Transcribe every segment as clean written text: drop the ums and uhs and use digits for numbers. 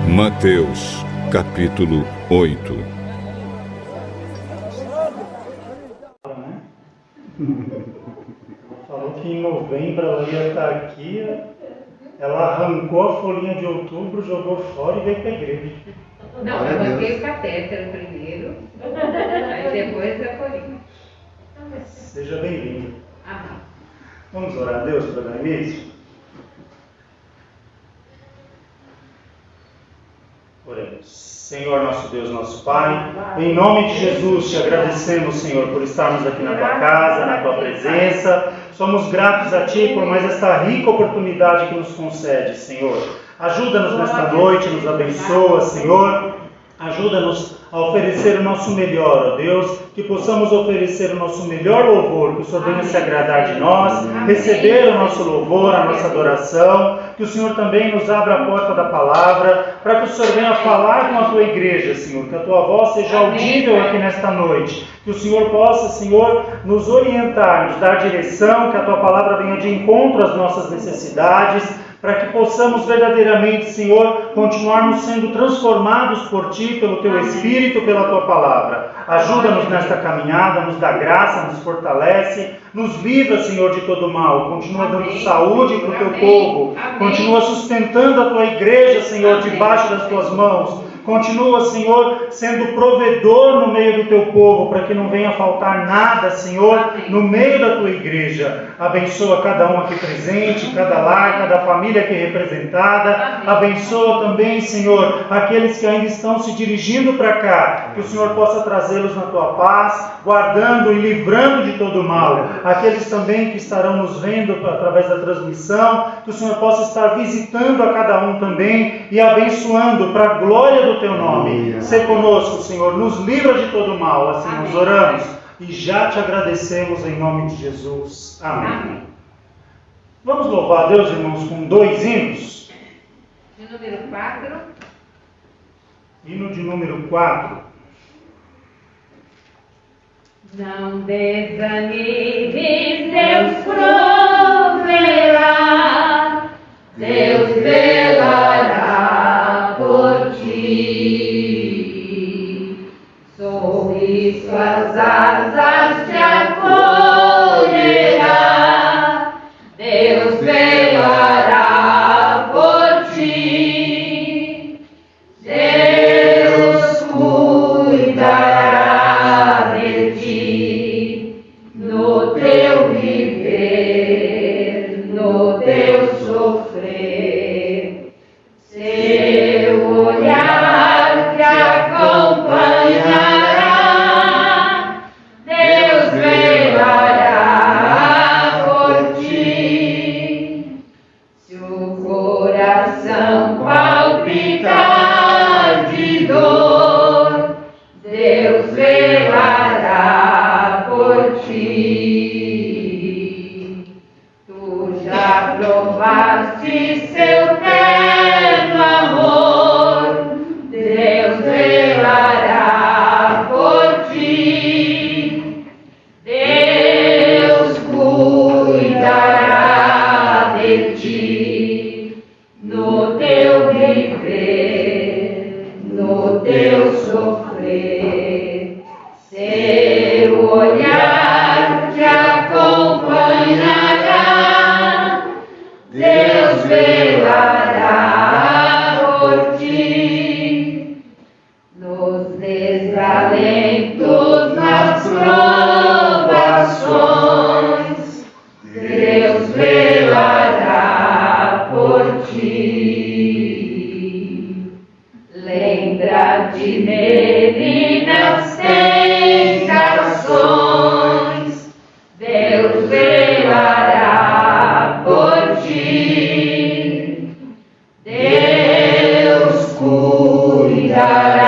Mateus, capítulo 8. Falou que em novembro ela ia estar aqui, ela arrancou a folhinha de outubro, jogou fora e veio para a igreja. Não, eu arranquei o catéter primeiro, aí depois a folhinha. Seja bem-vindo. Amém. Vamos orar a Deus para dar início? Oremos. Senhor, nosso Deus, nosso Pai, em nome de Jesus te agradecemos, Senhor, por estarmos aqui na Tua casa, na Tua presença. Somos gratos a Ti por mais esta rica oportunidade que nos concede, Senhor. Ajuda-nos nesta noite, nos abençoa, Senhor. Ajuda-nos a oferecer o nosso melhor, ó Deus, que possamos oferecer o nosso melhor louvor, que o Senhor venha se agradar de nós, receber o nosso louvor, a nossa adoração, que o Senhor também nos abra a porta da palavra, para que o Senhor venha falar com a Tua igreja, Senhor, que a Tua voz seja audível aqui nesta noite, que o Senhor possa, Senhor, nos orientar, nos dar direção, que a Tua palavra venha de encontro às nossas necessidades, para que possamos verdadeiramente, Senhor, continuarmos sendo transformados por Ti, pelo Teu Espírito, pela Tua palavra. Ajuda-nos nesta caminhada, nos dá graça, nos fortalece, nos livra, Senhor, de todo mal. Continua dando saúde para o Teu povo. Continua sustentando a Tua igreja, Senhor, debaixo das Tuas mãos. Continua, Senhor, sendo provedor no meio do Teu povo, para que não venha faltar nada, Senhor, no meio da Tua igreja. Abençoa cada um aqui presente, cada lar, cada família aqui representada. Abençoa também, Senhor, aqueles que ainda estão se dirigindo para cá, que o Senhor possa trazê-los na Tua paz, guardando e livrando de todo mal. Aqueles também que estarão nos vendo através da transmissão, que o Senhor possa estar visitando a cada um também e abençoando para a glória do Teu nome. Sê conosco, Senhor, nos livra de todo mal, assim nós oramos e já Te agradecemos em nome de Jesus. Amém. Vamos louvar a Deus, irmãos, com 2 hinos. De número 4. Hino de número 4. Não desanimes, Deus proverá, Deus velará por ti. Sobre suas asas te acolherá, Deus velará por ti. Deus cuidará de ti, no teu viver, no teu sofrer. Seu olhar te acompanhará, Deus velará por ti. Se o coração palpitar de dor, Deus velará por ti. Tu já provaste seu terno amor, Deus velará por ti. Deus cuidará de ti, no teu viver, no teu sofrer. Seu olhar te acompanhará, Deus velará por ti. Nos desalentos, nas provações, Deus velará por ti. Lembra-te nele nas tentações, Deus velará por ti. Deus cuidará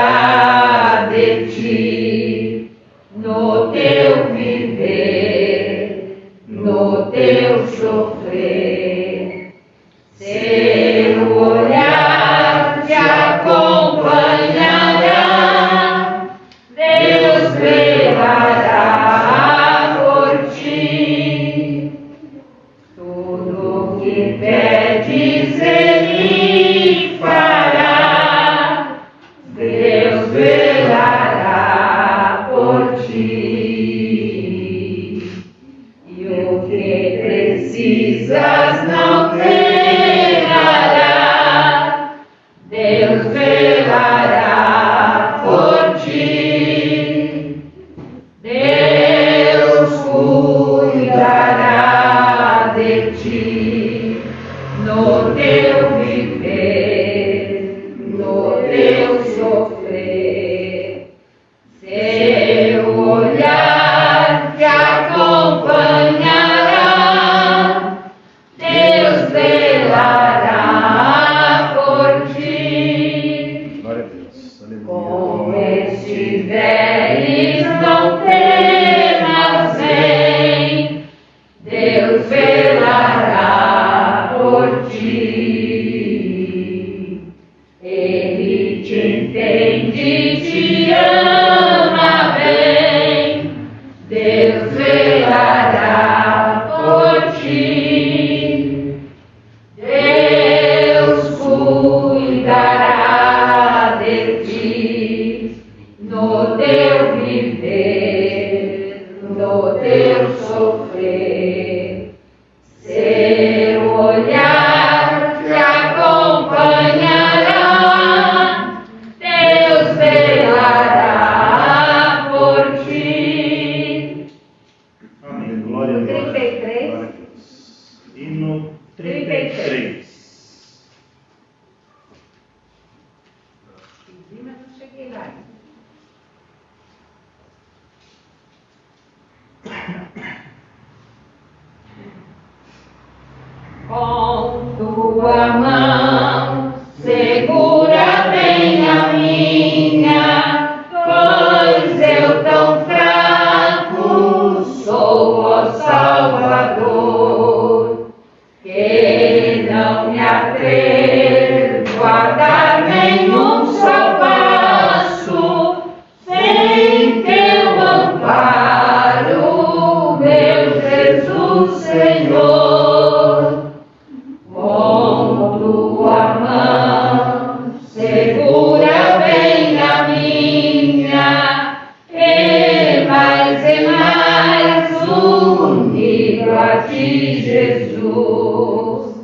de ti, no teu viver, no teu sofrer. Seu olhar te acompanhará, Deus velará por ti. Deus cuidará de ti no teu viver, no teu sofrer. Seu olhar te acompanhará. Deus velará por ti. Glória a Deus. Aleluia. Como estiveres, não temas, vem. Deus velará por ti. Ele te entende, te ama bem. Deus velará por ti. Deus cuidará de ti no teu viver, no teu sofrer. Seu olhar te acompanhará. Deus velará por ti. Amém. Glória a Deus. 33. Glória a Deus. Hino 33. Pedi, mas não cheguei lá. Com tua mão segura bem a minha, pois eu tão fraco sou, ó Salvador, que não me atrevo a dar nenhum só passo sem teu amparo, meu Jesus Senhor. Com tua mão segura bem a minha, e mais unido a ti, Jesus.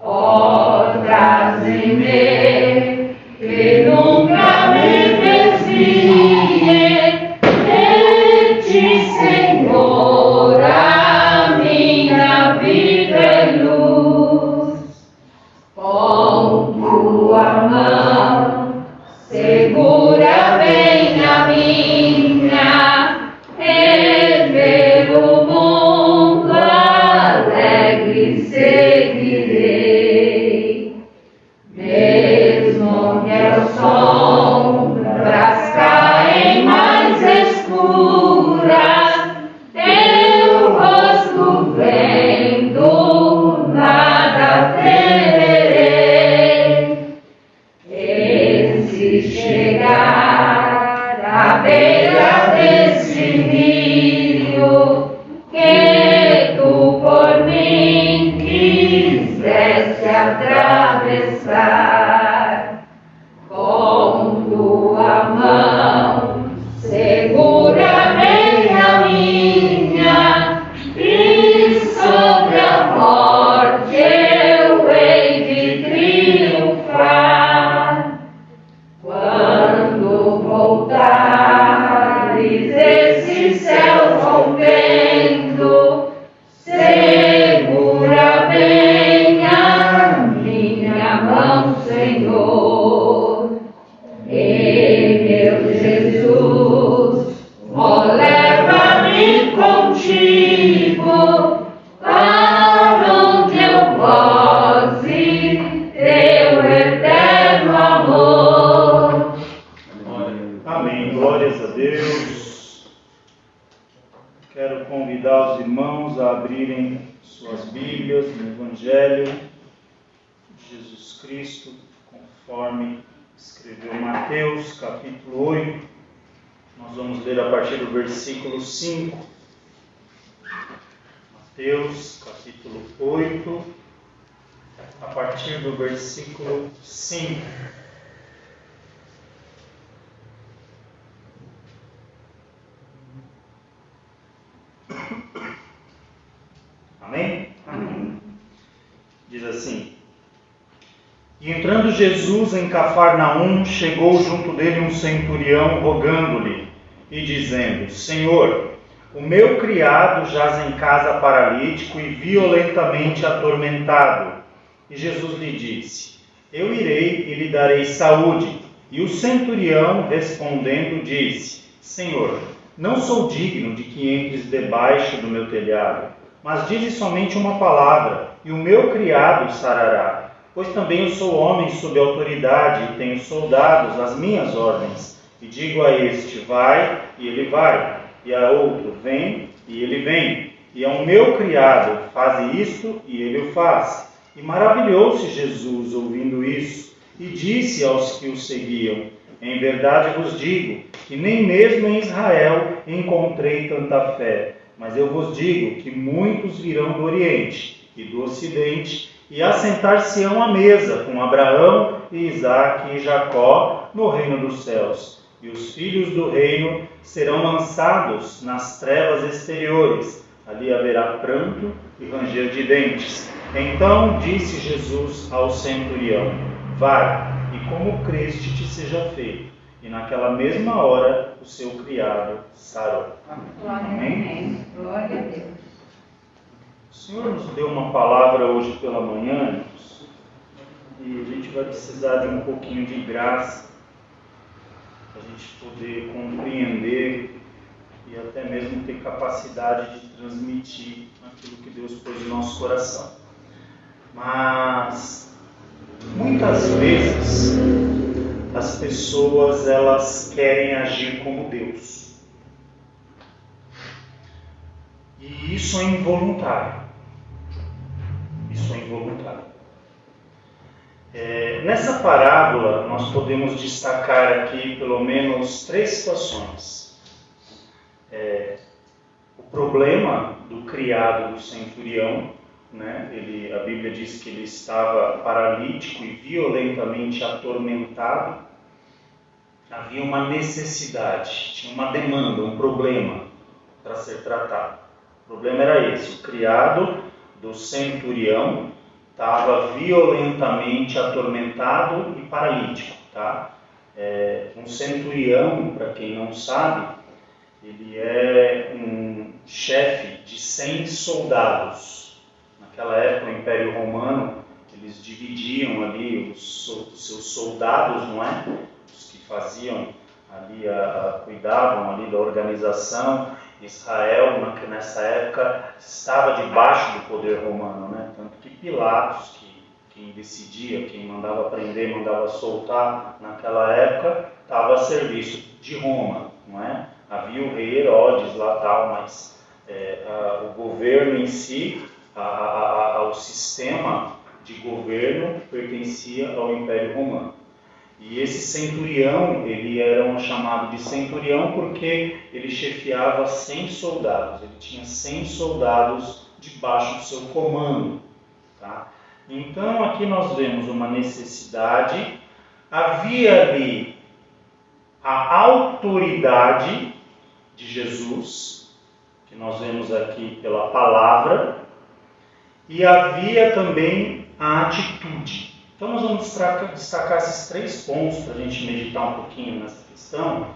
Ó, traze-me, que nunca me desvie de ti, Senhor, a minha vida é luz. Com tua mão segura bem a minha, e pelo mundo alegre seguirei. Mesmo que as sombras caem mais escuras, teu rosto vendo, nada temerei. E se chegar à beira desse rio, que tu por mim quiseste atravessar, com tua mão segura bem a minha, e sobre a morte eu hei de triunfar. Quando voltares esse céu rompendo, segura bem a minha mão, Senhor. E meu Jesus, ó, leva-me contigo, para onde eu goze teu eterno amor. Amém. Glórias a Deus. Quero convidar os irmãos a abrirem suas Bíblias no Evangelho de Jesus Cristo, conforme escreveu Mateus, capítulo 8. Nós vamos ler a partir do versículo 5. Mateus, capítulo 8, a partir do versículo 5. Amém? Amém. Diz assim: E E entrando Jesus em Cafarnaum, chegou junto dele um centurião, rogando-lhe e dizendo: Senhor, o meu criado jaz em casa paralítico e violentamente atormentado. E Jesus lhe disse: Eu irei e lhe darei saúde. E o centurião, respondendo, disse: Senhor, não sou digno de que entres debaixo do meu telhado, mas dize somente uma palavra, e o meu criado sarará. Pois também eu sou homem sob autoridade e tenho soldados às minhas ordens. E digo a este: vai, e ele vai. E a outro: vem, e ele vem. E ao meu criado: faze isto, e ele o faz. E maravilhou-se Jesus ouvindo isso, e disse aos que o seguiam: em verdade vos digo, que nem mesmo em Israel encontrei tanta fé. Mas eu vos digo que muitos virão do Oriente e do Ocidente, e assentar-se-ão à mesa com Abraão e Isaque e Jacó no reino dos céus. E os filhos do reino serão lançados nas trevas exteriores. Ali haverá pranto e ranger de dentes. Então disse Jesus ao centurião: vai, e como creste te seja feito. E naquela mesma hora o seu criado sarou. Amém? Glória a Deus. O Senhor nos deu uma palavra hoje pela manhã, irmãos, e a gente vai precisar de um pouquinho de graça para a gente poder compreender e até mesmo ter capacidade de transmitir aquilo que Deus pôs no nosso coração. Mas muitas vezes as pessoas elas querem agir como Deus. E isso é involuntário. Isso é involuntário. Nessa parábola, nós podemos destacar aqui pelo menos 3 situações. O problema do criado do centurião, né? A Bíblia diz que ele estava paralítico e violentamente atormentado. Havia uma necessidade, tinha uma demanda, um problema para ser tratado. O problema era esse: o criado do centurião estava violentamente atormentado e paralítico. Tá? Um centurião, para quem não sabe, ele é um chefe de 100 soldados. Naquela época, o Império Romano, eles dividiam ali os seus soldados, não é? Os que faziam ali, cuidavam ali da organização. Israel, nessa época, estava debaixo do poder romano, né? Tanto que Pilatos, quem decidia, quem mandava prender, mandava soltar naquela época, estava a serviço de Roma, não é? Havia o rei Herodes lá, tal, mas o governo em si, o sistema de governo pertencia ao Império Romano. E esse centurião, ele era chamado de centurião porque ele chefiava 100 soldados. Ele tinha 100 soldados debaixo do seu comando. Tá? Então, aqui nós vemos uma necessidade. Havia ali a autoridade de Jesus, que nós vemos aqui pela palavra, e havia também a atitude. Então nós vamos destacar esses 3 pontos para a gente meditar um pouquinho nessa questão: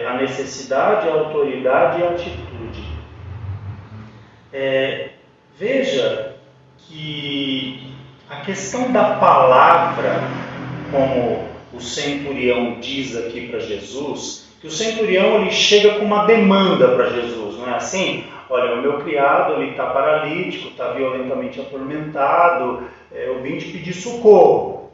a necessidade, a autoridade e a atitude. Veja que a questão da palavra, como o centurião diz aqui para Jesus, que o centurião ele chega com uma demanda para Jesus, não é assim? Olha, o meu criado está paralítico, está violentamente atormentado, eu vim te pedir socorro.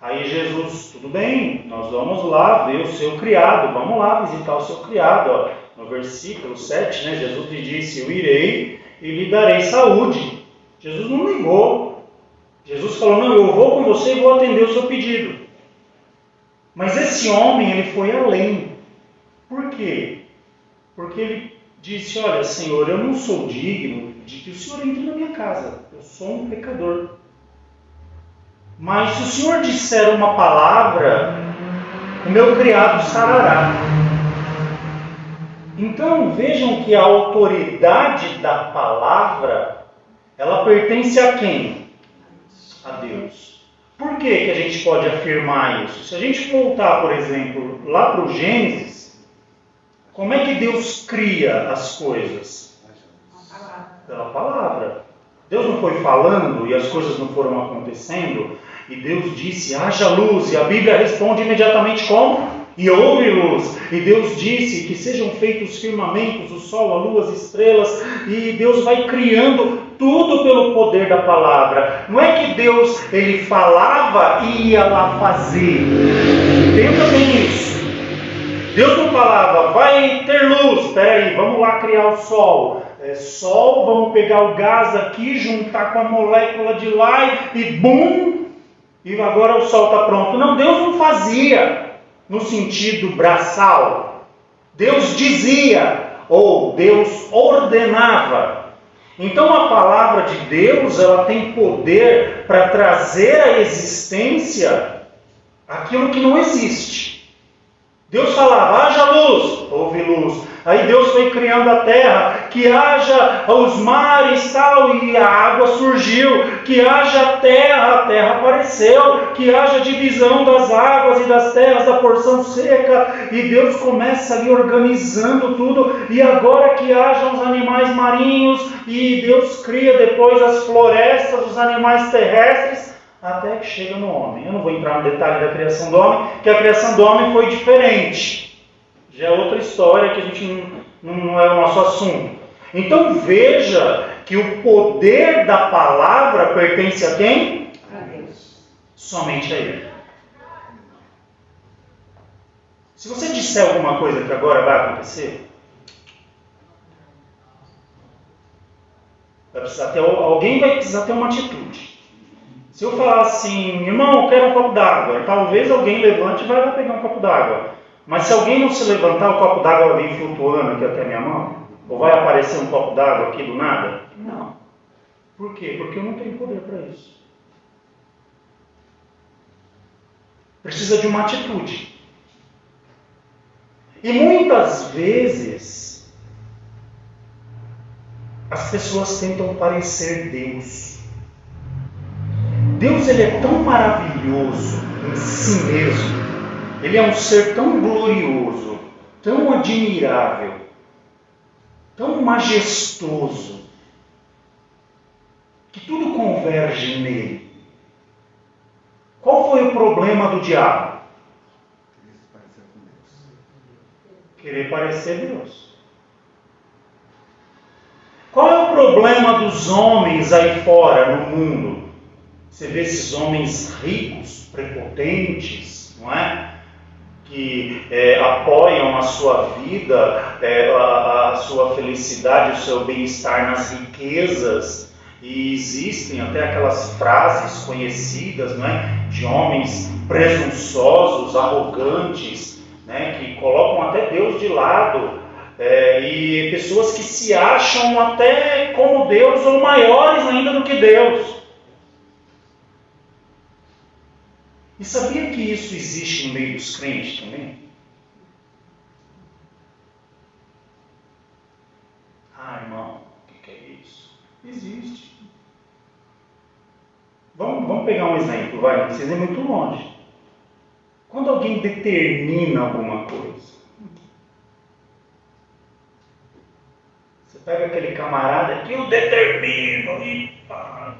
Aí Jesus: tudo bem, nós vamos lá ver o seu criado, vamos lá visitar o seu criado. Ó, no versículo 7, né, Jesus lhe disse: eu irei e lhe darei saúde. Jesus não negou. Jesus falou: não, eu vou com você e vou atender o seu pedido. Mas esse homem, ele foi além. Por quê? Porque ele disse: olha, Senhor, eu não sou digno de que o Senhor entre na minha casa. Eu sou um pecador. Mas se o Senhor disser uma palavra, o meu criado sarará. Então vejam que a autoridade da palavra, ela pertence a quem? A Deus. Por que a gente pode afirmar isso? Se a gente voltar, por exemplo, lá para o Gênesis, como é que Deus cria as coisas? Pela palavra. Deus não foi falando e as coisas não foram acontecendo, e Deus disse, haja luz, e a Bíblia responde imediatamente como? E houve luz. E Deus disse que sejam feitos os firmamentos, o sol, a lua, as estrelas, e Deus vai criando tudo pelo poder da palavra. Não é que Deus, ele falava e ia lá fazer. Entenda bem isso. Deus não falava, vai ter luz, espera aí, vamos lá criar o sol. Sol, vamos pegar o gás aqui, juntar com a molécula de lá e bum, e agora o sol está pronto. Não, Deus não fazia no sentido braçal. Deus dizia, ou Deus ordenava. Então a palavra de Deus, ela tem poder para trazer à existência aquilo que não existe. Deus falava, haja luz, houve luz. Aí Deus foi criando a terra, que haja os mares tal, e a água surgiu, que haja terra, a terra apareceu, que haja divisão das águas e das terras, da porção seca, e Deus começa ali organizando tudo, e agora que haja os animais marinhos, e Deus cria depois as florestas, os animais terrestres, até que chega no homem. Eu não vou entrar no detalhe da criação do homem, porque a criação do homem foi diferente. Já é outra história que a gente não é o nosso assunto. Então veja que o poder da palavra pertence a quem? A Deus. Somente a Ele. Se você disser alguma coisa que agora vai acontecer, alguém vai precisar ter uma atitude. Se eu falar assim, irmão, eu quero um copo d'água, talvez alguém levante e vai lá pegar um copo d'água. Mas se alguém não se levantar, o copo d'água vai vir flutuando aqui até a minha mão? Ou vai aparecer um copo d'água aqui do nada? Não. Por quê? Porque eu não tenho poder para isso. Precisa de uma atitude. E muitas vezes as pessoas tentam parecer Deus. Deus, ele é tão maravilhoso em si mesmo. Ele é um ser tão glorioso, tão admirável, tão majestoso, que tudo converge nele. Qual foi o problema do diabo? Querer parecer Deus. Qual é o problema dos homens aí fora, no mundo? Você vê esses homens ricos, prepotentes, não é? Que apoiam a sua vida, a sua felicidade, o seu bem-estar nas riquezas, e existem até aquelas frases conhecidas, não é? De homens presunçosos, arrogantes, né? Que colocam até Deus de lado, e pessoas que se acham até como Deus ou maiores ainda do que Deus. E sabia que isso existe no meio dos crentes também? Ah, irmão, o que é isso? Existe. Vamos pegar um exemplo, vai, não precisa ir muito longe. Quando alguém determina alguma coisa, você pega aquele camarada que eu determino e pá.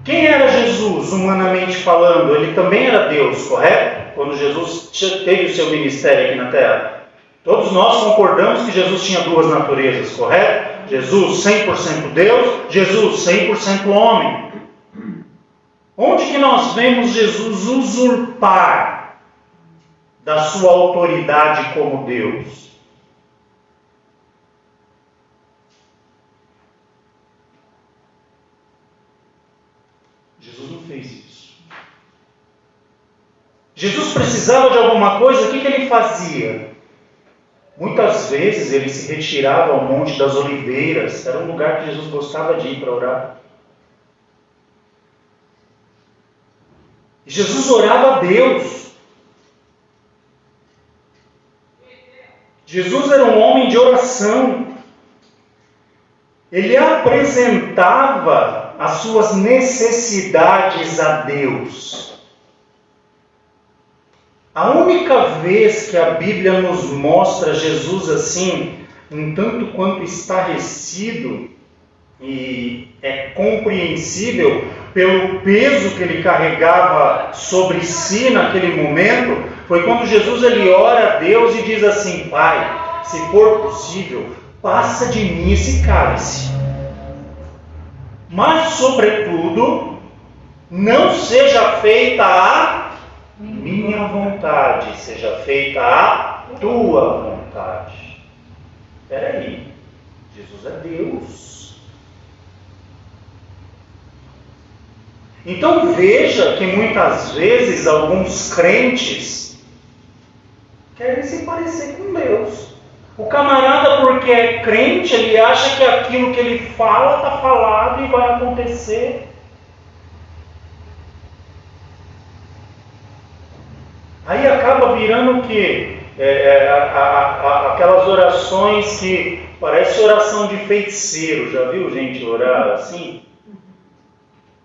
Quem era Jesus, humanamente falando? Ele também era Deus, correto? Quando Jesus teve o seu ministério aqui na Terra. Todos nós concordamos que Jesus tinha duas naturezas, correto? Jesus 100% Deus, Jesus 100% homem. Onde que nós vemos Jesus usurpar da sua autoridade como Deus? Jesus não fez isso. Jesus precisava de alguma coisa, o que ele fazia? Muitas vezes ele se retirava ao Monte das Oliveiras, era um lugar que Jesus gostava de ir para orar. E Jesus orava a Deus. Jesus era um homem de oração. Ele apresentava as suas necessidades a Deus. A única vez que a Bíblia nos mostra Jesus assim, um tanto quanto estarrecido, e é compreensível pelo peso que ele carregava sobre si naquele momento, foi quando Jesus ele ora a Deus e diz assim: Pai, se for possível, passa de mim esse cálice, mas sobretudo não seja feita a minha vontade, seja feita a tua vontade. Espera aí, Jesus é Deus. Então veja que muitas vezes alguns crentes querem se parecer com Deus. O camarada, porque é crente, ele acha que aquilo que ele fala está falado e vai acontecer. Aí acaba virando o quê? Aquelas orações que parece oração de feiticeiro. Já viu gente orar assim?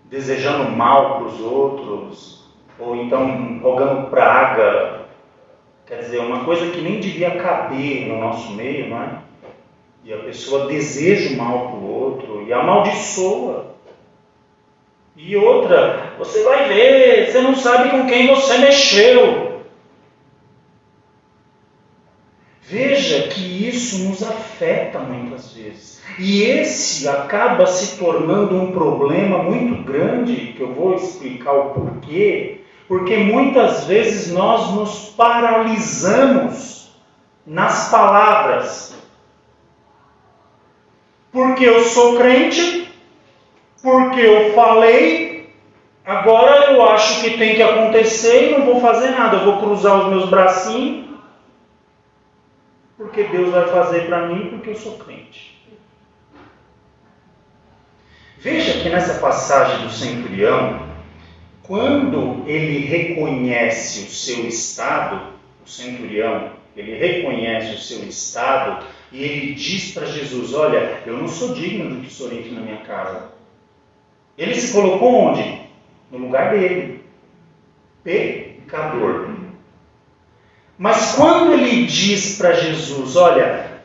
Desejando mal para os outros, ou então rogando praga. Quer dizer, uma coisa que nem devia caber no nosso meio, não é? E a pessoa deseja o mal para o outro e amaldiçoa. E outra, você vai ver, você não sabe com quem você mexeu. Veja que isso nos afeta muitas vezes. E esse acaba se tornando um problema muito grande, que eu vou explicar o porquê. Porque muitas vezes nós nos paralisamos nas palavras. Porque eu sou crente, porque eu falei, agora eu acho que tem que acontecer e não vou fazer nada. Eu vou cruzar os meus bracinhos, porque Deus vai fazer para mim, porque eu sou crente. Veja que nessa passagem do centurião, quando ele reconhece o seu estado, o centurião, ele reconhece o seu estado e ele diz para Jesus: olha, eu não sou digno do que o Senhor entre na minha casa. Ele se colocou onde? No lugar dele, pecador. Mas quando ele diz para Jesus: olha,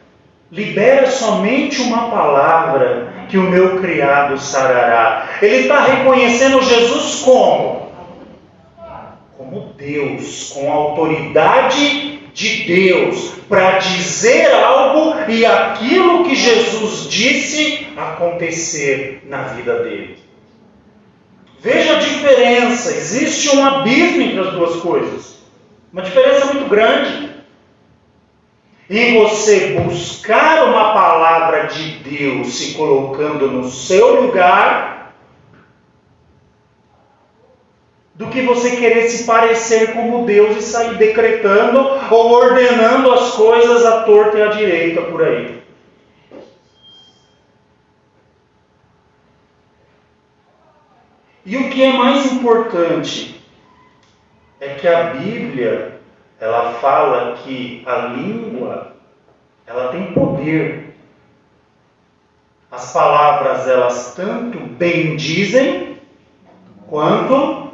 libera somente uma palavra que o meu criado sarará, ele está reconhecendo Jesus como? Como Deus, com a autoridade de Deus, para dizer algo e aquilo que Jesus disse acontecer na vida dele. Veja a diferença, existe um abismo entre as duas coisas, uma diferença muito grande. Em você buscar uma palavra de Deus se colocando no seu lugar, do que você querer se parecer como Deus e sair decretando ou ordenando as coisas à torta e à direita por aí. E o que é mais importante é que a Bíblia, ela fala que a língua, ela tem poder. As palavras, elas tanto bendizem, quanto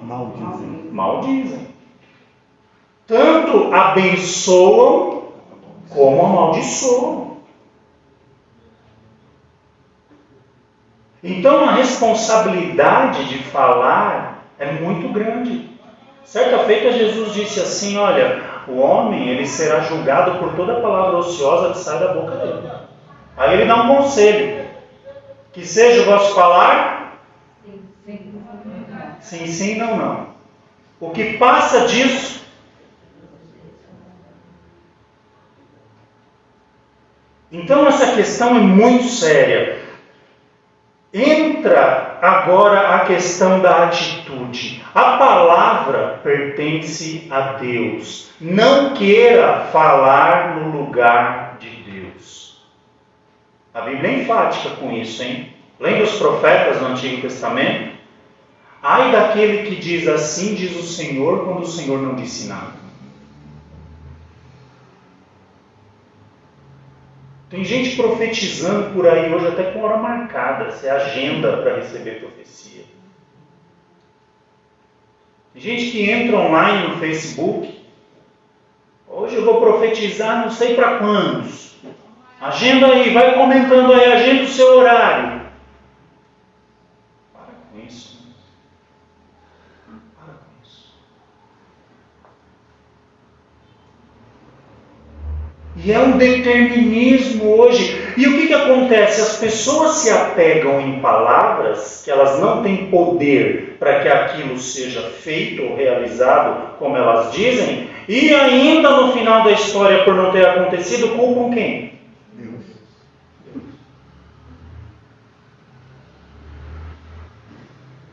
maldizem. Tanto abençoam, como amaldiçoam. Então a responsabilidade de falar é muito grande. Certa feita Jesus disse assim: olha, o homem ele será julgado por toda palavra ociosa que sai da boca dele. Aí ele dá um conselho: que seja o vosso falar sim, sim, não, não. O que passa disso então essa questão é muito séria. Entra agora a questão da atitude. A palavra pertence a Deus. Não queira falar no lugar de Deus. A Bíblia é enfática com isso, hein? Lembra os profetas do Antigo Testamento? Ai daquele que diz assim, diz o Senhor, quando o Senhor não disse nada. Tem gente profetizando por aí hoje até com hora marcada, se é agenda para receber profecia. Tem gente que entra online no Facebook. Hoje eu vou profetizar não sei para quantos. Agenda aí, vai comentando aí, agenda o seu horário. Para com isso. Para com isso. E é um determinismo hoje. E o que acontece? As pessoas se apegam em palavras que elas não têm poder para que aquilo seja feito ou realizado como elas dizem, e ainda no final da história, por não ter acontecido, culpam quem? Deus.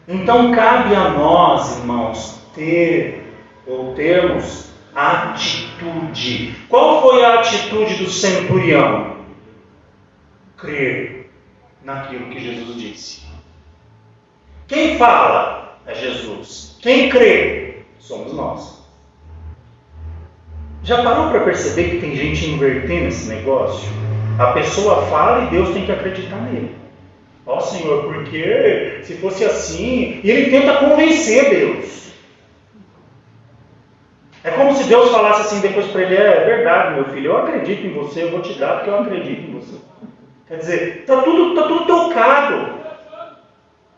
Então cabe a nós, irmãos, termos atitude. Qual foi a atitude do centurião? Crer naquilo que Jesus disse. Quem fala é Jesus. Quem crê somos nós. Já parou para perceber que tem gente invertendo esse negócio? A pessoa fala e Deus tem que acreditar nele. Ó Senhor, porque se fosse assim... E ele tenta convencer Deus. É como se Deus falasse assim depois para ele: é verdade, meu filho, eu acredito em você, eu vou te dar porque eu acredito em você. Quer dizer, está tudo trocado.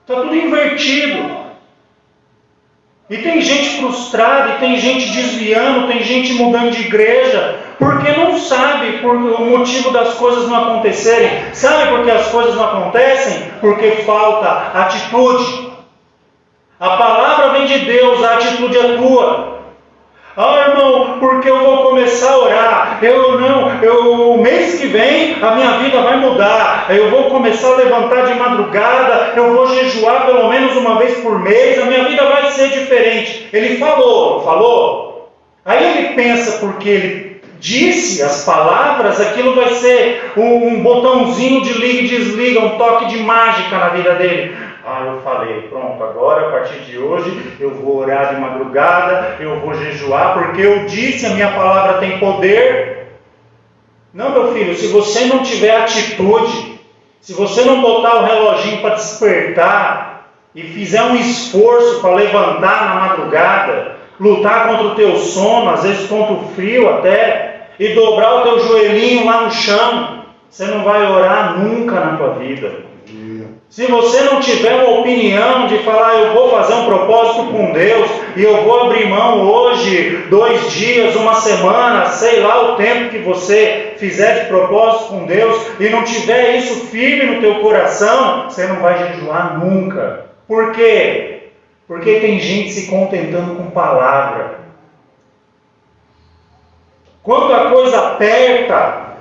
Está tudo invertido. E tem gente frustrada, e tem gente desviando, tem gente mudando de igreja, porque não sabe por o motivo das coisas não acontecerem. Sabe por que as coisas não acontecem? Porque falta atitude. A palavra vem de Deus, a atitude é tua. Ah, irmão, porque eu vou começar a orar. O mês que vem a minha vida vai mudar. Eu vou começar a levantar de madrugada. Eu vou jejuar pelo menos uma vez por mês. A minha vida vai ser diferente. Ele falou. Aí ele pensa, porque ele disse as palavras, aquilo vai ser um botãozinho de liga e desliga, um toque de mágica na vida dele. Ah, eu falei, pronto, agora a partir de hoje eu vou orar de madrugada, eu vou jejuar, porque eu disse, a minha palavra tem poder. Não, meu filho, se você não tiver atitude, se você não botar o reloginho para despertar e fizer um esforço para levantar na madrugada, lutar contra o teu sono, às vezes contra o frio até, e dobrar o teu joelhinho lá no chão, você não vai orar nunca na tua vida. Se você não tiver uma opinião de falar, eu vou fazer um propósito com Deus, e eu vou abrir mão hoje, 2 dias, uma semana, sei lá o tempo que você fizer de propósito com Deus, e não tiver isso firme no teu coração, você não vai jejuar nunca. Por quê? Porque tem gente se contentando com palavra. Quando a coisa aperta,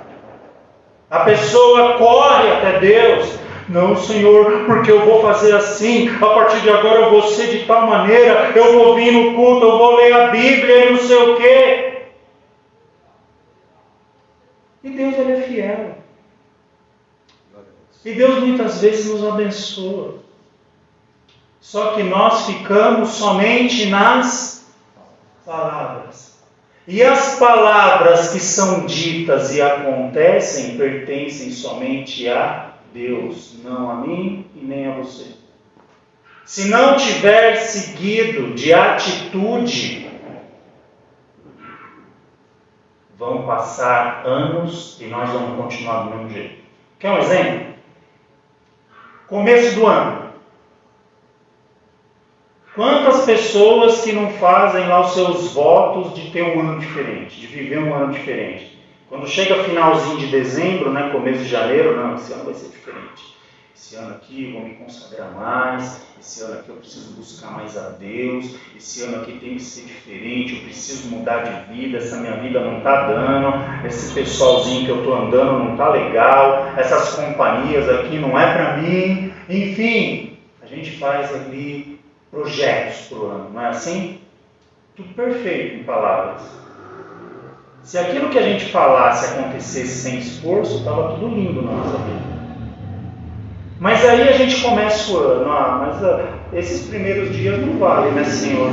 a pessoa corre até Deus. Não, Senhor, porque eu vou fazer assim, a partir de agora eu vou ser de tal maneira, eu vou vir no culto, eu vou ler a Bíblia e não sei o quê. E Deus, Ele é fiel. E Deus muitas vezes nos abençoa. Só que nós ficamos somente nas palavras. E as palavras que são ditas e acontecem pertencem somente a Deus, não a mim e nem a você. Se não tiver seguido de atitude, vão passar anos e nós vamos continuar do mesmo jeito. Quer um exemplo? Começo do ano. Quantas pessoas que não fazem lá os seus votos de ter um ano diferente, de viver um ano diferente? Quando chega finalzinho de dezembro, né, começo de janeiro, não, esse ano vai ser diferente. Esse ano aqui eu vou me consagrar mais, esse ano aqui eu preciso buscar mais a Deus, esse ano aqui tem que ser diferente, eu preciso mudar de vida, essa minha vida não está dando, esse pessoalzinho que eu estou andando não está legal, essas companhias aqui não é para mim, enfim, a gente faz ali projetos para o ano, não é assim? Tudo perfeito em palavras. Se aquilo que a gente falasse acontecesse sem esforço, estava tudo lindo na nossa vida. Mas aí a gente começa o ano, esses primeiros dias não valem, né, Senhor?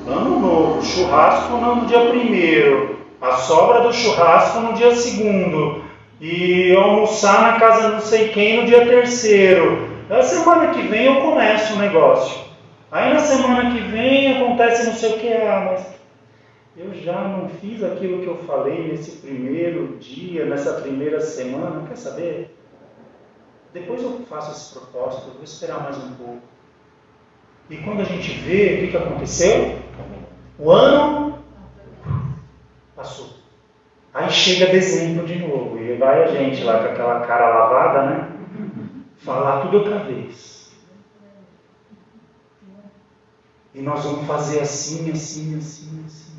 Ano novo, churrasco no dia 1º, a sobra do churrasco no dia 2º. e almoçar na casa de não sei quem no dia 3º. Na semana que vem eu começo o negócio. Aí na semana que vem acontece não sei o que, mas eu já não fiz aquilo que eu falei nesse primeiro dia, nessa primeira semana, quer saber? Depois eu faço esse propósito, eu vou esperar mais um pouco. E quando a gente vê o que aconteceu, o ano passou. Aí chega dezembro de novo, e vai a gente lá com aquela cara lavada, né? Falar tudo outra vez. E nós vamos fazer assim, assim, assim, assim.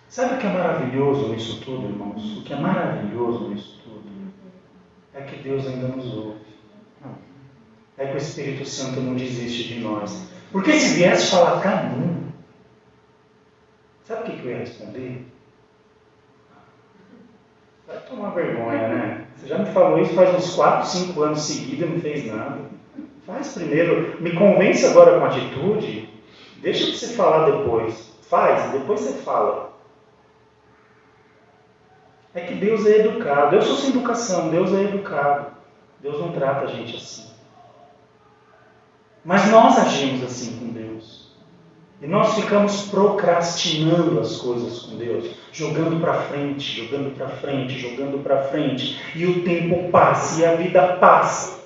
Sabe o que é maravilhoso nisso tudo, irmãos? O que é maravilhoso nisso tudo é que Deus ainda nos ouve. É que o Espírito Santo não desiste de nós. Porque se viesse falar para mim, sabe o que eu ia responder? Vai tomar vergonha, né? Você já me falou isso faz uns 4, 5 anos seguidos e não fez nada. Faz primeiro, me convence agora com atitude, deixa de você falar depois. Faz, depois você fala. É que Deus é educado. Eu sou sem educação, Deus é educado. Deus não trata a gente assim. Mas nós agimos assim com Deus. E nós ficamos procrastinando as coisas com Deus. Jogando para frente, jogando para frente, jogando para frente. E o tempo passa e a vida passa.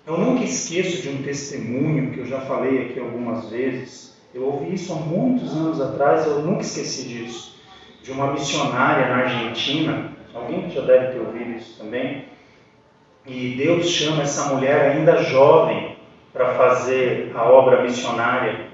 Eu nunca esqueço de um testemunho que eu já falei aqui algumas vezes. Eu ouvi isso há muitos anos atrás, eu nunca esqueci disso. De uma missionária na Argentina. Alguém já deve ter ouvido isso também. E Deus chama essa mulher ainda jovem para fazer a obra missionária.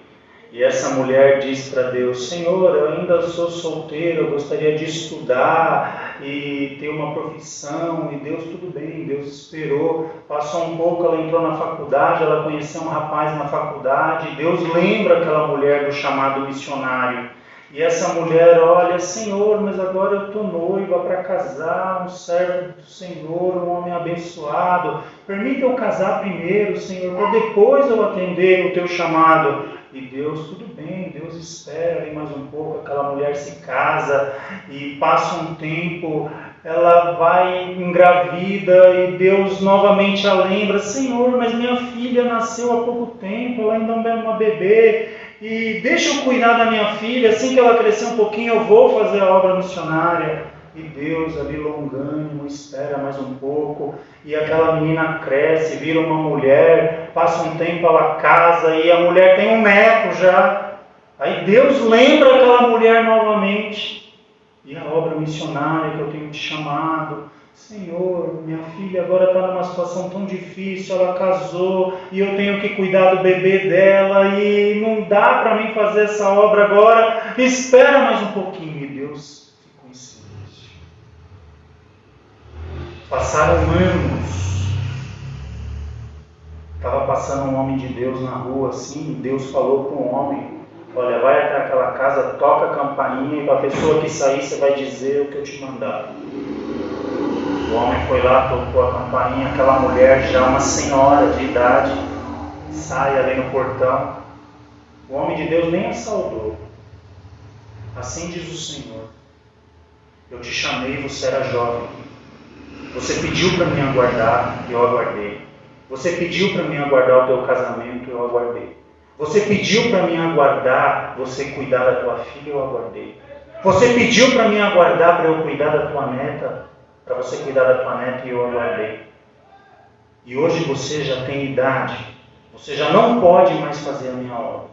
E essa mulher diz para Deus: Senhor, eu ainda sou solteira, eu gostaria de estudar e ter uma profissão. E Deus, tudo bem, Deus esperou. Passou um pouco, ela entrou na faculdade, ela conheceu um rapaz na faculdade. Deus lembra aquela mulher do chamado missionário. E essa mulher olha: Senhor, mas agora eu estou noiva para casar, um servo do Senhor, um homem abençoado. Permita eu casar primeiro, Senhor, para depois eu atender o teu chamado. E Deus, tudo bem, Deus espera aí mais um pouco. Aquela mulher se casa e passa um tempo, ela vai engravida e Deus novamente a lembra: Senhor, mas minha filha nasceu há pouco tempo, ela ainda é uma bebê. E deixa eu cuidar da minha filha, assim que ela crescer um pouquinho eu vou fazer a obra missionária. E Deus ali longânimo, espera mais um pouco. E aquela menina cresce, vira uma mulher, passa um tempo, ela casa e a mulher tem um neto já. Aí Deus lembra aquela mulher novamente. E a obra missionária que eu tenho te chamado. Senhor, minha filha agora está numa situação tão difícil, ela casou e eu tenho que cuidar do bebê dela e não dá para mim fazer essa obra agora, espera mais um pouquinho. E Deus ficou em silêncio. Passaram anos, estava passando um homem de Deus na rua assim, Deus falou para um homem: olha, vai até aquela casa, toca a campainha e para a pessoa que sair você vai dizer o que eu te mandar. O homem foi lá, tocou a campainha, aquela mulher já uma senhora de idade, sai ali no portão. O homem de Deus nem a saudou. Assim diz o Senhor: eu te chamei, você era jovem. Você pediu para mim aguardar, eu aguardei. Você pediu para mim aguardar o teu casamento, eu aguardei. Você pediu para mim aguardar, você cuidar da tua filha, eu aguardei. Você pediu para mim aguardar, para eu cuidar da tua neta, para você cuidar da tua neta, e eu aguardei. E hoje você já tem idade, você já não pode mais fazer a minha obra.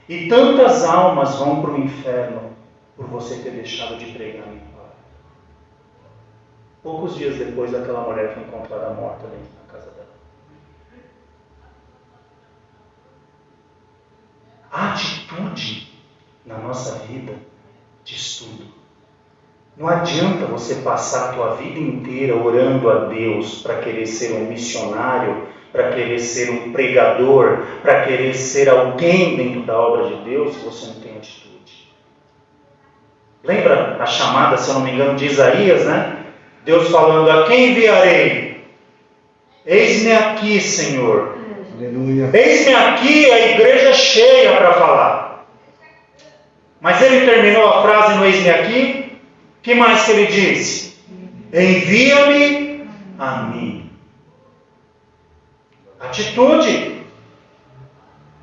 E tantas almas vão para o inferno por você ter deixado de pregar a minha palavra. Poucos dias depois, aquela mulher foi encontrada morta dentro da casa dela. A atitude na nossa vida diz tudo. Não adianta você passar a tua vida inteira orando a Deus para querer ser um missionário, para querer ser um pregador, para querer ser alguém dentro da obra de Deus, se você não tem atitude. Lembra a chamada, se eu não me engano, de Isaías, né? Deus falando: a quem enviarei? Eis-me aqui, Senhor. Aleluia. Eis-me aqui, a igreja cheia para falar. Mas ele terminou a frase no eis-me aqui. O Que mais que ele disse? Envia-me a mim. Atitude.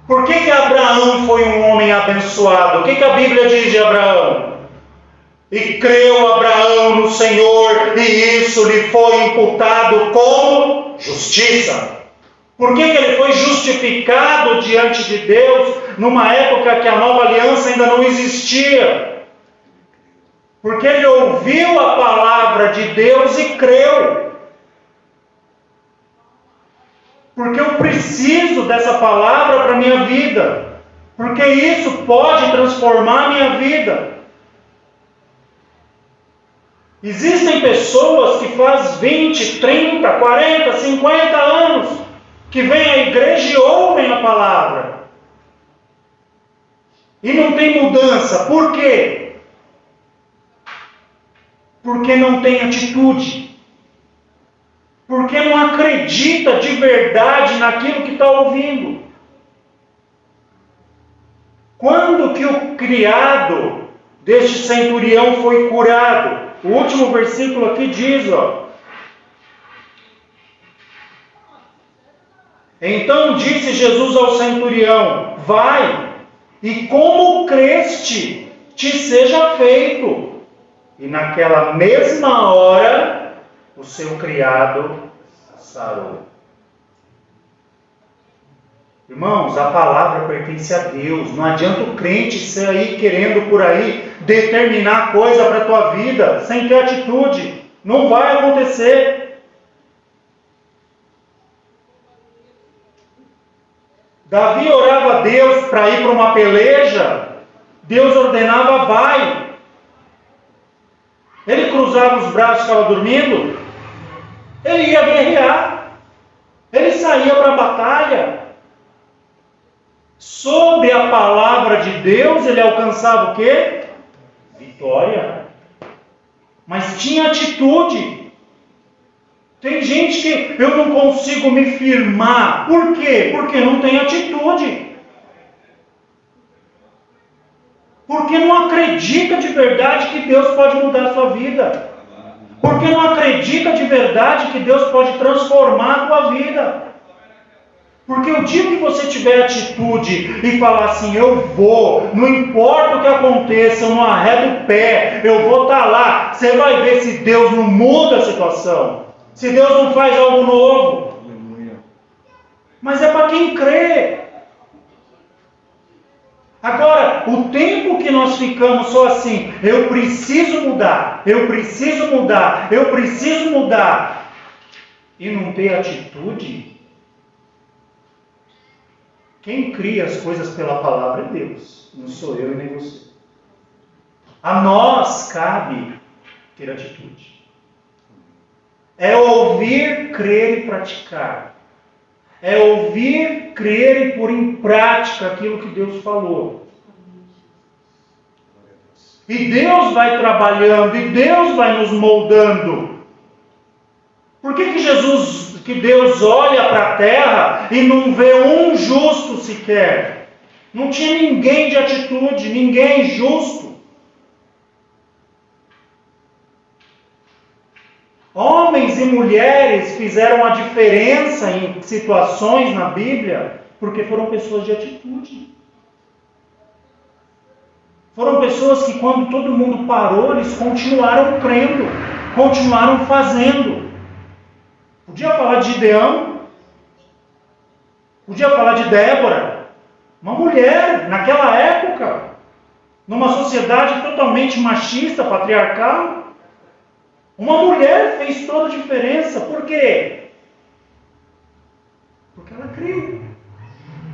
Por que Abraão foi um homem abençoado? O que a Bíblia diz de Abraão? E creu Abraão no Senhor, e isso lhe foi imputado como justiça. Por que ele foi justificado diante de Deus numa época que a nova aliança ainda não existia? Porque ele ouviu a palavra de Deus e creu. Porque eu preciso dessa palavra para a minha vida. Porque isso pode transformar a minha vida. Existem pessoas que faz 20, 30, 40, 50 anos que vêm à igreja e ouvem a palavra. E não tem mudança. Por quê? Porque não tem atitude. Porque não acredita de verdade naquilo que está ouvindo. Quando que o criado deste centurião foi curado? O último versículo aqui diz, Então disse Jesus ao centurião: vai, e como creste, te seja feito. E naquela mesma hora, o seu criado sarou. Irmãos, a palavra pertence a Deus. Não adianta o crente sair querendo por aí determinar coisa para a tua vida sem ter atitude. Não vai acontecer. Davi orava a Deus para ir para uma peleja. Deus ordenava: vai. Ele cruzava os braços e ficava dormindo. Ele ia guerrear. Ele saía para a batalha. Sob a palavra de Deus, ele alcançava o quê? Vitória. Mas tinha atitude. Tem gente que eu não consigo me firmar. Por quê? Porque não tem atitude. Porque não acredita de verdade que Deus pode mudar a sua vida. Porque não acredita de verdade que Deus pode transformar a tua vida. Porque o dia que você tiver atitude e falar assim: eu vou, não importa o que aconteça, eu não arredo o pé, eu vou estar lá, você vai ver se Deus não muda a situação, se Deus não faz algo novo. Mas é para quem crê. Agora, o tempo que nós ficamos só assim: eu preciso mudar, eu preciso mudar, eu preciso mudar, e não ter atitude. Quem cria as coisas pela palavra é Deus, não sou eu e nem você. A nós cabe ter atitude. É ouvir, crer e praticar. É ouvir, crer e pôr em prática aquilo que Deus falou. E Deus vai trabalhando, e Deus vai nos moldando. Por que Deus olha para a terra e não vê um justo sequer? Não tinha ninguém de atitude, ninguém justo. Homens e mulheres fizeram a diferença em situações na Bíblia porque foram pessoas de atitude. Foram pessoas que, quando todo mundo parou, eles continuaram crendo, continuaram fazendo. Podia falar de Gideão, podia falar de Débora, uma mulher naquela época, numa sociedade totalmente machista, patriarcal. Uma mulher fez toda a diferença. Por quê? Porque ela creu.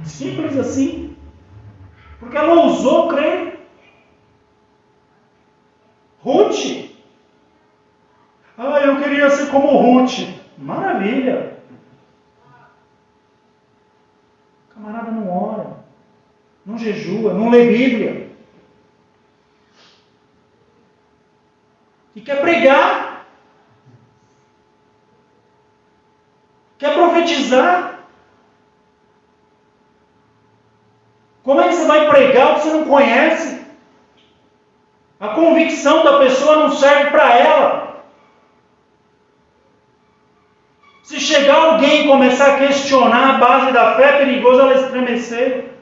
Simples assim. Porque ela ousou crer. Ruth. Eu queria ser como Ruth. Maravilha. O camarada não ora, não jejua, não lê Bíblia. E quer pregar. Quer profetizar. Como é que você vai pregar o que você não conhece? A convicção da pessoa não serve para ela. Se chegar alguém e começar a questionar a base da fé, é perigoso ela estremecer.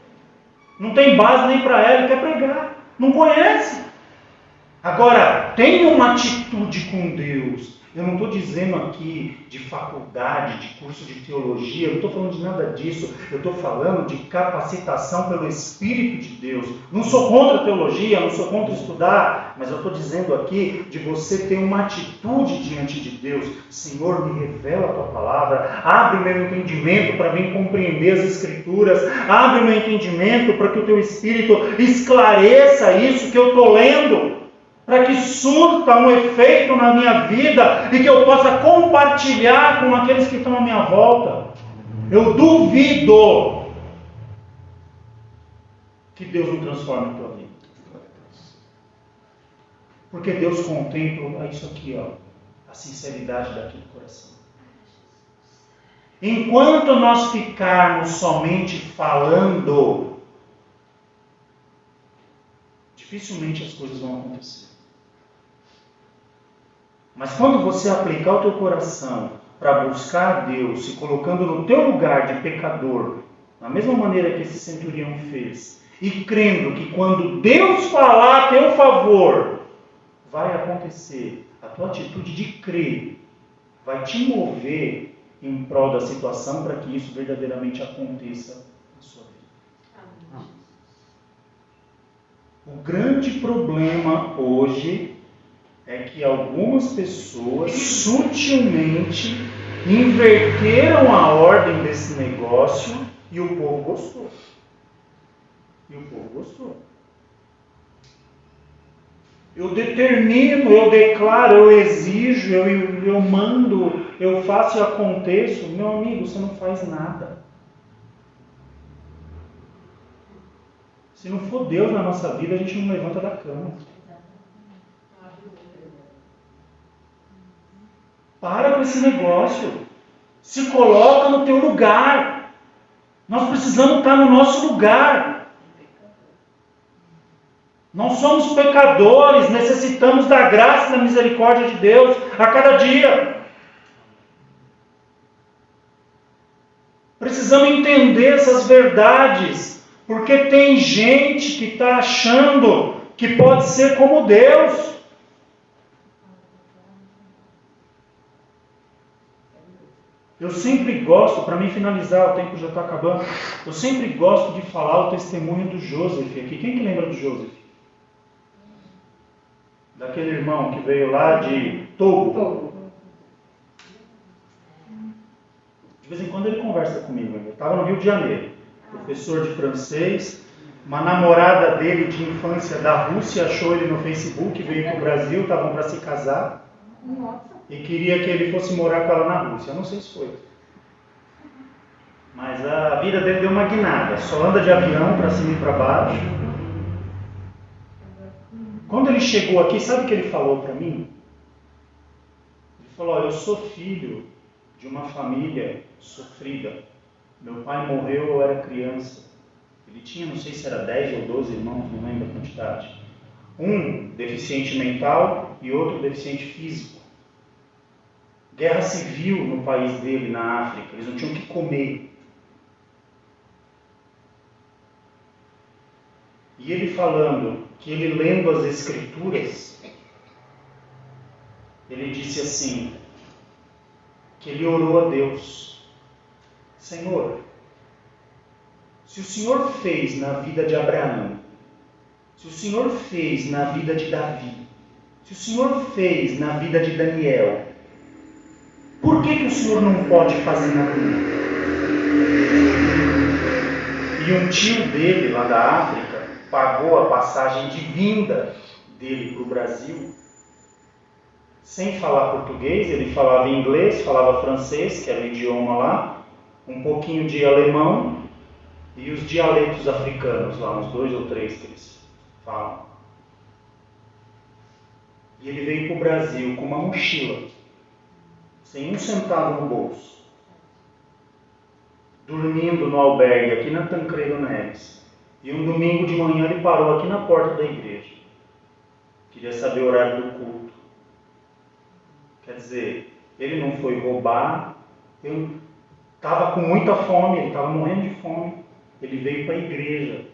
Não tem base nem para ela, quer pregar. Não conhece. Agora, tenha uma atitude com Deus. Eu não estou dizendo aqui de faculdade, de curso de teologia, eu não estou falando de nada disso. Eu estou falando de capacitação pelo Espírito de Deus. Não sou contra a teologia, não sou contra estudar, mas eu estou dizendo aqui de você ter uma atitude diante de Deus. Senhor, me revela a Tua palavra, abre o meu entendimento para mim compreender as Escrituras, abre o meu entendimento para que o Teu Espírito esclareça isso que eu estou lendo, para que surta um efeito na minha vida e que eu possa compartilhar com aqueles que estão à minha volta. Eu duvido que Deus não transforme a tua vida. Porque Deus contempla isso aqui, ó, a sinceridade daquele coração. Enquanto nós ficarmos somente falando, dificilmente as coisas vão acontecer. Mas quando você aplicar o teu coração para buscar a Deus, se colocando no teu lugar de pecador, da mesma maneira que esse centurião fez, e crendo que quando Deus falar a teu favor, vai acontecer, a tua atitude de crer vai te mover em prol da situação para que isso verdadeiramente aconteça na sua vida. O grande problema hoje é que algumas pessoas sutilmente inverteram a ordem desse negócio e o povo gostou. Eu determino, eu declaro, eu exijo, eu mando, eu faço e aconteço. Meu amigo, você não faz nada. Se não for Deus na nossa vida, a gente não levanta da cama. Para com esse negócio. Se coloca no teu lugar. Nós precisamos estar no nosso lugar. Nós somos pecadores, necessitamos da graça e da misericórdia de Deus a cada dia. Precisamos entender essas verdades, porque tem gente que está achando que pode ser como Deus. Eu sempre gosto, para mim finalizar, o tempo já está acabando, eu sempre gosto de falar o testemunho do Joseph aqui. Quem que lembra do Joseph? Daquele irmão que veio lá de Togo. De vez em quando ele conversa comigo. Eu estava no Rio de Janeiro, professor de francês. Uma namorada dele de infância da Rússia achou ele no Facebook, veio para o Brasil, estavam para se casar. E queria que ele fosse morar com ela na Rússia. Eu não sei se foi. Mas a vida dele deu uma guinada. Só anda de avião para cima e para baixo. Quando ele chegou aqui, sabe o que ele falou para mim? Ele falou, eu sou filho de uma família sofrida. Meu pai morreu, eu era criança. Ele tinha, não sei se era 10 ou 12 irmãos, não lembro a quantidade. Um deficiente mental e outro deficiente físico. Guerra civil no país dele, na África. Eles não tinham o que comer. E ele falando que ele lendo as Escrituras, ele disse assim, que ele orou a Deus. Senhor, se o Senhor fez na vida de Abraão, se o Senhor fez na vida de Davi, se o Senhor fez na vida de Daniel, por que o Senhor não pode fazer na minha? E um tio dele lá da África pagou a passagem de vinda dele para o Brasil. Sem falar português, ele falava inglês, falava francês, que era o idioma lá, um pouquinho de alemão e os dialetos africanos lá, uns 2 ou 3 que eles falam. E ele veio para o Brasil com uma mochila, sem um centavo no bolso, dormindo no albergue aqui na Tancredo Neves. E um domingo de manhã ele parou aqui na porta da igreja. Queria saber o horário do culto. Quer dizer, ele não foi roubar, ele estava com muita fome, ele estava morrendo de fome. Ele veio para a igreja.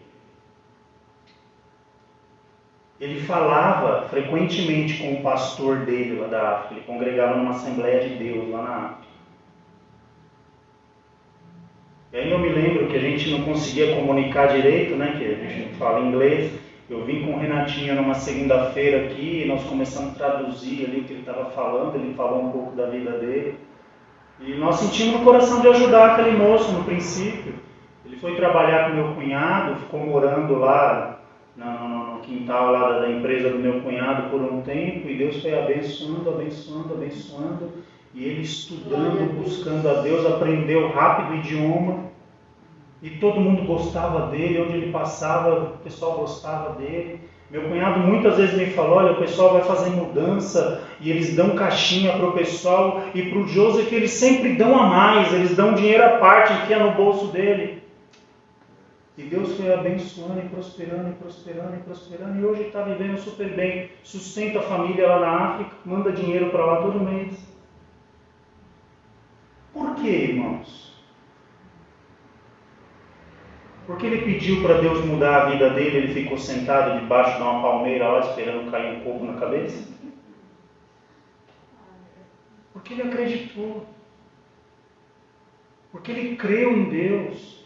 Ele falava frequentemente com o pastor dele lá da África. Ele congregava numa Assembleia de Deus lá na África. E aí eu me lembro que a gente não conseguia comunicar direito, né? Que a gente não fala inglês. Eu vim com o Renatinho numa segunda-feira aqui e nós começamos a traduzir ali o que ele estava falando. Ele falou um pouco da vida dele. E nós sentimos no coração de ajudar aquele moço no princípio. Ele foi trabalhar com meu cunhado, ficou morando lá no quintal lá da empresa do meu cunhado por um tempo, e Deus foi abençoando, abençoando, abençoando, e ele estudando, buscando a Deus, aprendeu rápido o idioma, e todo mundo gostava dele, onde ele passava, o pessoal gostava dele. Meu cunhado muitas vezes me falou, olha, o pessoal vai fazer mudança, e eles dão caixinha para o pessoal, e para o Joseph eles sempre dão a mais, eles dão dinheiro à parte, enfia no bolso dele. E Deus foi abençoando e prosperando, e prosperando, e prosperando, e hoje está vivendo super bem, sustenta a família lá na África, manda dinheiro para lá todo mês. Por quê, irmãos? Porque ele pediu para Deus mudar a vida dele, ele ficou sentado debaixo de uma palmeira lá esperando cair um coco na cabeça? Porque ele acreditou. Porque ele creu em Deus.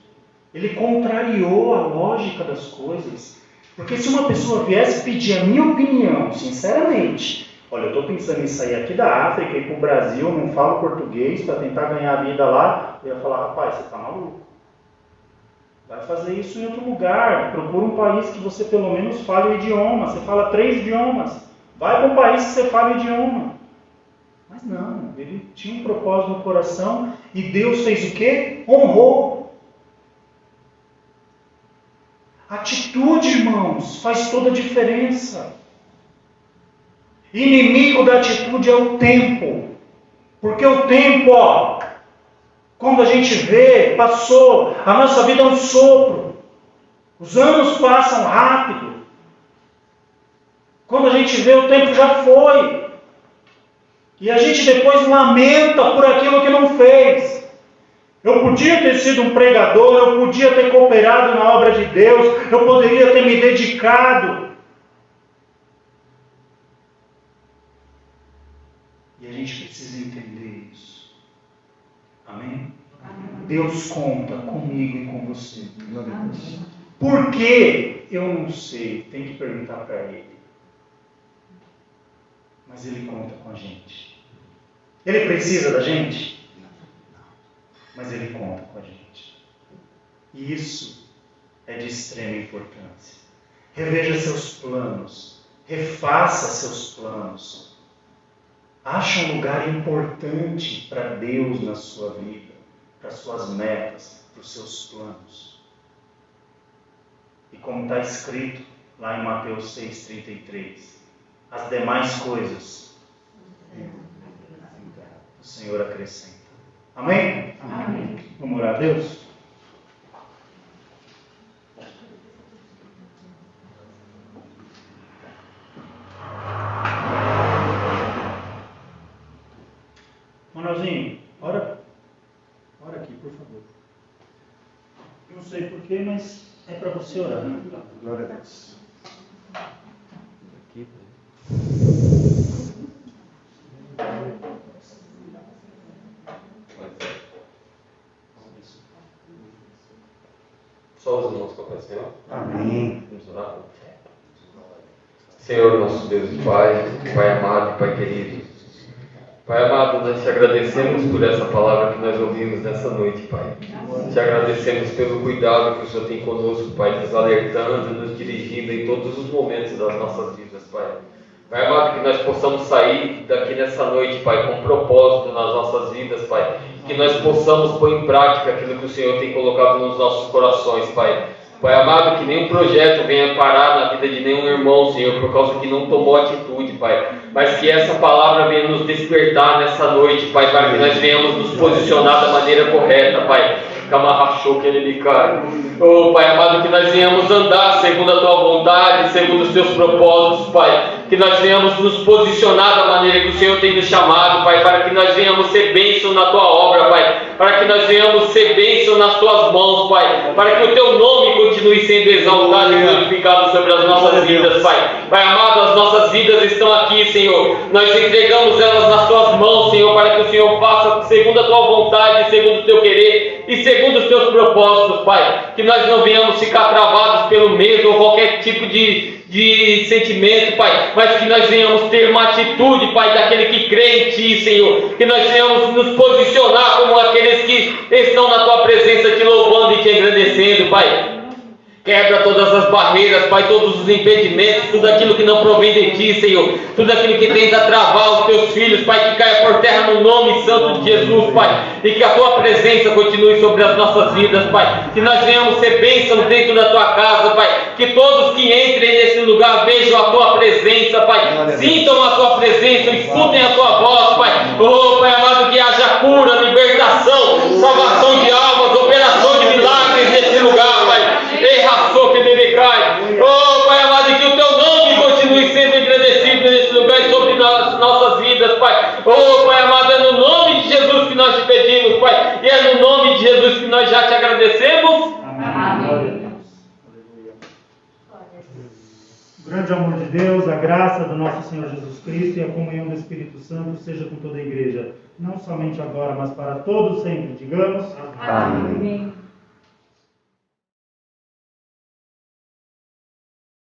Ele contrariou a lógica das coisas. Porque se uma pessoa viesse pedir a minha opinião, sinceramente, olha, eu estou pensando em sair aqui da África e ir para o Brasil, não falo português, para tentar ganhar a vida lá, eu ia falar, rapaz, você está maluco? Vai fazer isso em outro lugar, procura um país que você pelo menos fale o idioma, você fala 3 idiomas, vai para um país que você fale o idioma. Mas não, ele tinha um propósito no coração e Deus fez o quê? Honrou. Atitude, irmãos, faz toda a diferença. Inimigo da atitude é o tempo. Porque o tempo, quando a gente vê, passou, a nossa vida é um sopro. Os anos passam rápido. Quando a gente vê, o tempo já foi. E a gente depois lamenta por aquilo que não fez. Eu podia ter sido um pregador, eu podia ter cooperado na obra de Deus, eu poderia ter me dedicado. E a gente precisa entender isso. Amém? Amém. Deus conta comigo e com você. Por que? Eu não sei, tem que perguntar para Ele. Mas Ele conta com a gente. Ele precisa da gente? Mas Ele conta com a gente. E isso é de extrema importância. Reveja seus planos. Refaça seus planos. Ache um lugar importante para Deus na sua vida, para suas metas, para os seus planos. E como está escrito lá em Mateus 6,33, as demais coisas o Senhor acrescenta. Amém? Amém. Vamos orar a Deus? Manuelzinho, ora aqui, por favor. Não sei porquê, mas é para você orar. Glória a Deus. Aqui. Só os irmãos com a paz do Senhor. Amém. Vamos orar. Senhor, nosso Deus e Pai, Pai amado e Pai querido. Pai amado, nós te agradecemos por essa palavra que nós ouvimos nessa noite, Pai. Te agradecemos pelo cuidado que o Senhor tem conosco, Pai, nos alertando, nos dirigindo em todos os momentos das nossas vidas, Pai. Pai amado, que nós possamos sair daqui nessa noite, Pai, com propósito nas nossas vidas, Pai. Que nós possamos pôr em prática aquilo que o Senhor tem colocado nos nossos corações, Pai. Pai amado, que nenhum projeto venha parar na vida de nenhum irmão, Senhor, por causa que não tomou atitude, Pai. Mas que essa palavra venha nos despertar nessa noite, Pai, para que nós venhamos nos posicionar da maneira correta, Pai. Camarrachou que ele me cai. Oh, Pai amado, que nós venhamos andar segundo a Tua vontade, segundo os Teus propósitos, Pai. Que nós venhamos nos posicionar da maneira que o Senhor tem nos chamado, Pai, para que nós venhamos ser bênção na Tua obra, Pai, para que nós venhamos ser bênção nas Tuas mãos, Pai, para que o Teu nome continue sendo exaltado e glorificado sobre as nossas vidas, Pai. Pai amado, as nossas vidas estão aqui, Senhor. Nós entregamos elas nas Tuas mãos, Senhor, para que o Senhor faça segundo a Tua vontade, segundo o Teu querer e segundo os Teus propósitos, Pai. Que nós não venhamos ficar travados pelo medo ou qualquer tipo de sentimento, Pai, mas que nós venhamos ter uma atitude, Pai, daquele que crê em Ti, Senhor. Que nós venhamos nos posicionar como aqueles que estão na Tua presença, Te louvando e Te engrandecendo, Pai. Quebra todas as barreiras, Pai, todos os impedimentos, tudo aquilo que não provém de Ti, Senhor. Tudo aquilo que tenta travar os Teus filhos, Pai, que caia por terra no nome santo de Jesus, Pai. E que a Tua presença continue sobre as nossas vidas, Pai. Que nós venhamos ser bênçãos dentro da Tua casa, Pai. Que todos que entrem nesse lugar vejam a Tua presença, Pai. Sintam a Tua presença, escutem a Tua voz, Pai. Oh, Pai amado, que haja cura, libertação, salvação de almas, operação de milagres nesse lugar, Pai. Que deve cair. Oh, Pai amado, que o Teu nome continue sendo engrandecido nesse lugar e sobre as nossas vidas, Pai. Oh, Pai amado, é no nome de Jesus que nós te pedimos, Pai. E é no nome de Jesus que nós já te agradecemos. Amém. O grande amor de Deus, a graça do nosso Senhor Jesus Cristo e a comunhão do Espírito Santo seja com toda a igreja, não somente agora, mas para todos sempre. Digamos. Amém.